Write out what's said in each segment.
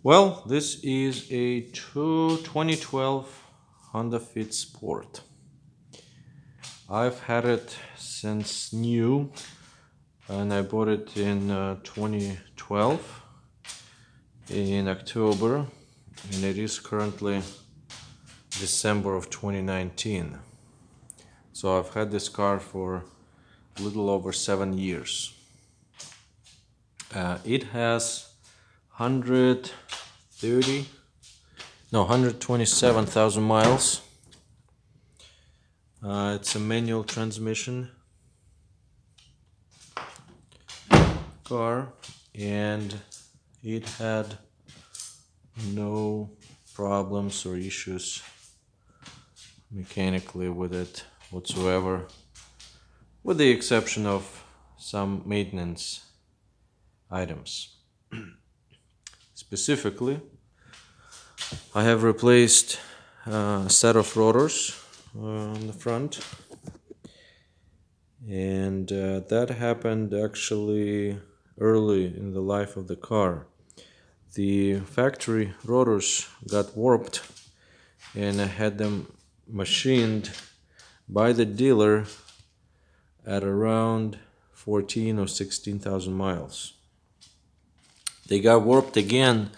Well, this is a 2012 Honda Fit Sport. I've had it since new, and I bought it in 2012 in October, and it is currently December of 2019. So I've had this car for a little over 7 years. It has 130, no, 127,000 miles. It's a manual transmission car, and it had no problems or issues mechanically with it whatsoever, with the exception of some maintenance items. Specifically, I have replaced a set of rotors on the front, and that happened actually early in the life of the car. The factory rotors got warped, and I had them machined by the dealer at around 14 or 16,000 miles. They got warped again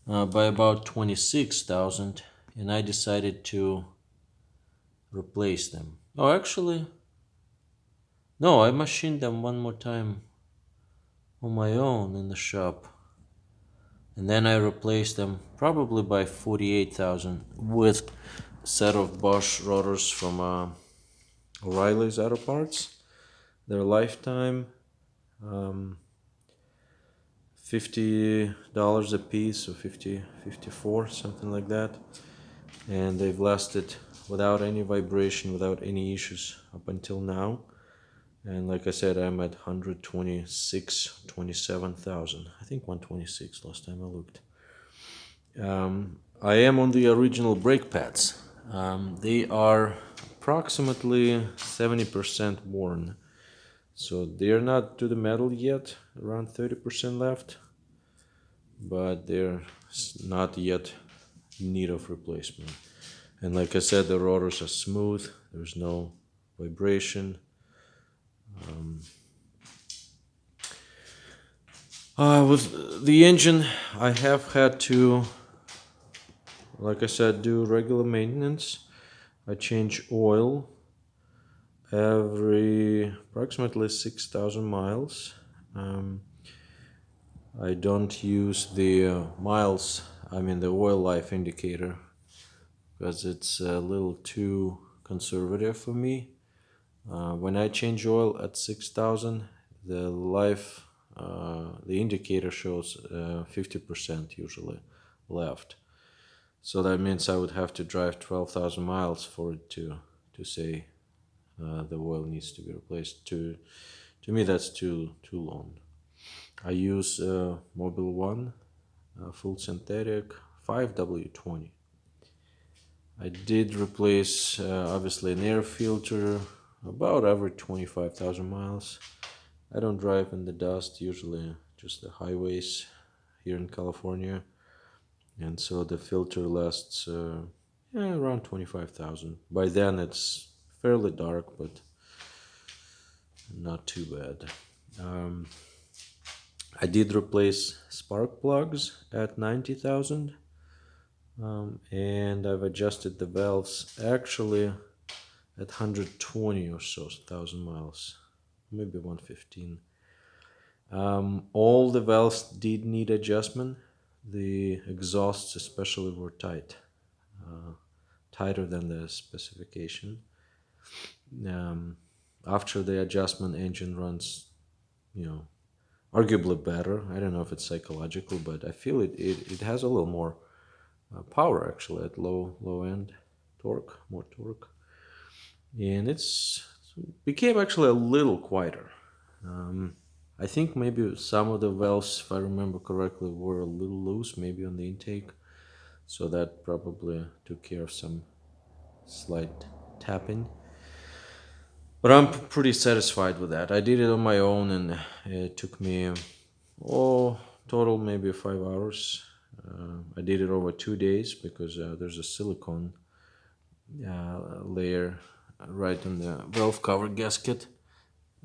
by about 26,000, and I decided to replace them. Oh, actually, no, I machined them one more time on my own in the shop, and then I replaced them probably by 48,000 with a set of Bosch rotors from O'Reilly's Auto Parts. Their lifetime, $50 a piece, or 50, 54, something like that. And they've lasted without any vibration, without any issues up until now. And like I said, I'm at 126, 27,000. I think 126 last time I looked. I am on the original brake pads. They are approximately 70% worn. So they're not to the metal yet, around 30% left, but they're not yet in need of replacement. And like I said, the rotors are smooth, there's no vibration. With the engine, I have had to, like I said, do regular maintenance. I change oil every approximately 6,000 miles. I don't use the the oil life indicator, because it's a little too conservative for me. When I change oil at 6,000, the indicator shows 50% usually left. So that means I would have to drive 12,000 miles for it to say the oil needs to be replaced. To me, that's too long. I use Mobil 1 full synthetic 5W20. I did replace obviously an air filter about every 25,000 miles. I don't drive in the dust, usually just the highways here in California, and so the filter lasts around 25,000. By then it's fairly dark, but not too bad. I did replace spark plugs at 90,000, and I've adjusted the valves actually at 120 or so thousand miles, maybe 115. All the valves did need adjustment. The exhausts especially were tighter than the specification. After the adjustment, engine runs, arguably better. I don't know if it's psychological, but I feel it has a little more power actually at low end torque, more torque, and it's became actually a little quieter. I think maybe some of the valves, if I remember correctly, were a little loose, maybe on the intake, so that probably took care of some slight tapping. But I'm pretty satisfied with that. I did it on my own, and it took me total maybe 5 hours. I did it over 2 days because there's a silicone layer right on the valve cover gasket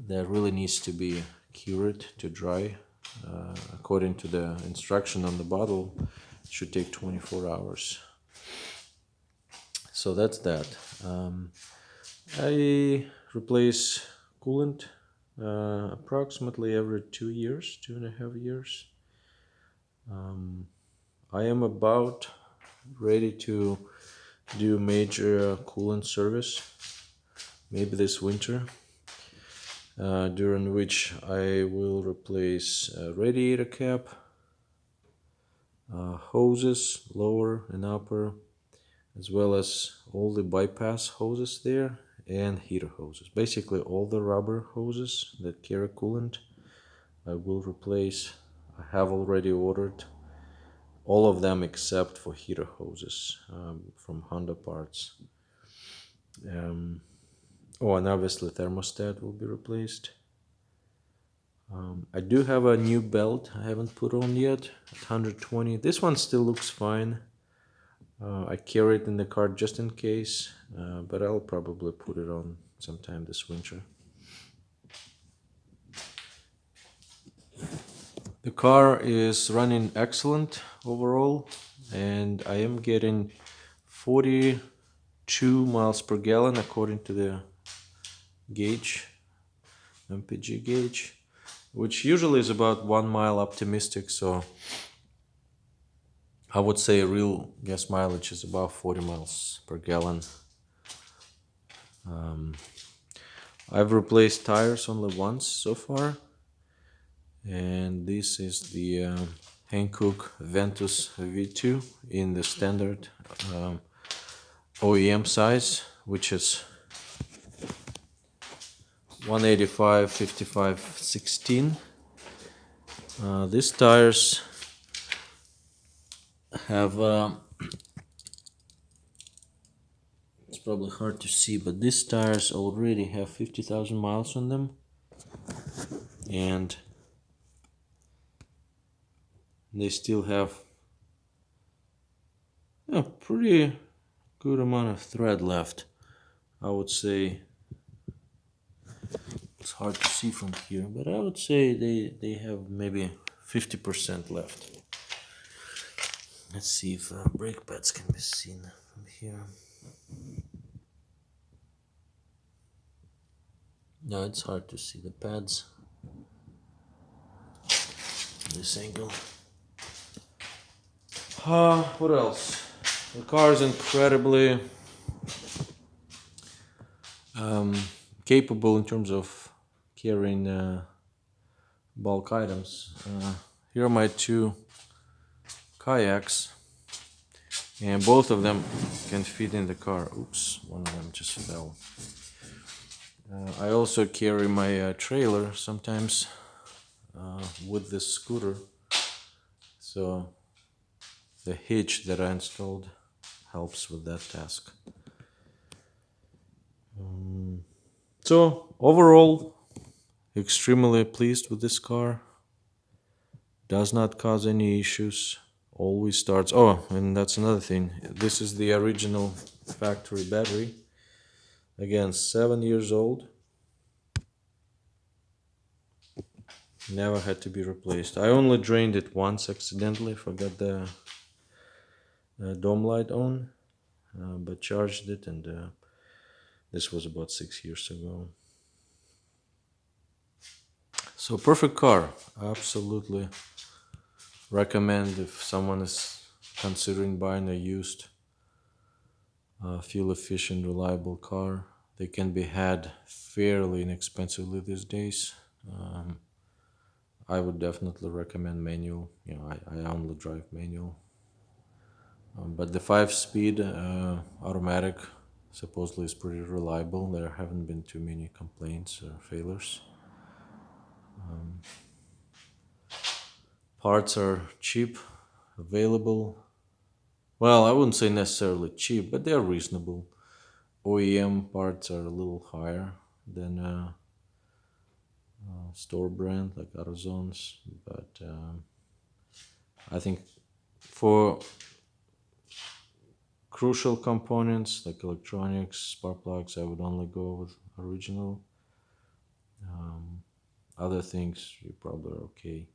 that really needs to be cured to dry. According to the instruction on the bottle, it should take 24 hours. So that's that. I replace coolant approximately every 2 years, 2.5 years. I am about ready to do major coolant service, maybe this winter, during which I will replace radiator cap, hoses, lower and upper, as well as all the bypass hoses there and heater hoses. Basically all the rubber hoses that carry coolant I will replace. I have already ordered all of them except for heater hoses from Honda parts. Oh, and obviously thermostat will be replaced. I do have a new belt I haven't put on yet at 120. This one still looks fine. I carry it in the car just in case, but I'll probably put it on sometime this winter. The car is running excellent overall, and I am getting 42 miles per gallon according to the gauge, MPG gauge, which usually is about 1 mile optimistic, so I would say real gas mileage is about 40 miles per gallon. I've replaced tires only once so far, and this is the Hankook Ventus V2 in the standard OEM size, which is 185 55 16. These tires have it's probably hard to see, but these tires already have 50,000 miles on them, and they still have a pretty good amount of thread left. I would say it's hard to see from here, but I would say they have maybe 50% left. Let's see if brake pads can be seen from here. No, it's hard to see the pads. This angle. What else? The car is incredibly capable in terms of carrying bulk items. Here are my two kayaks, and both of them can fit in the car. Oops, one of them just fell. I also carry my trailer sometimes with this scooter, so the hitch that I installed helps with that task. So overall, extremely pleased with this car. Does not cause any issues. Always starts. Oh, and that's another thing. This is the original factory battery. Again, 7 years old. Never had to be replaced. I only drained it once accidentally. Forgot the dome light on, but charged it, and this was about 6 years ago. So perfect car. Absolutely recommend if someone is considering buying a used fuel efficient, reliable car. They can be had fairly inexpensively these days. I would definitely recommend manual. I only drive manual. But the 5-speed automatic supposedly is pretty reliable. There haven't been too many complaints or failures. Parts are cheap, available. Well, I wouldn't say necessarily cheap, but they're reasonable. OEM parts are a little higher than store brand like AutoZone's, but I think For crucial components like electronics, spark plugs, I would only go with original. Other things you probably are okay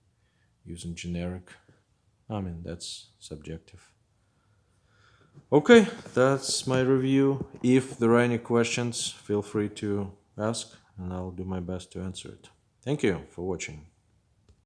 using generic. I mean, that's subjective. Okay, that's my review. If there are any questions, feel free to ask and I'll do my best to answer it. Thank you for watching.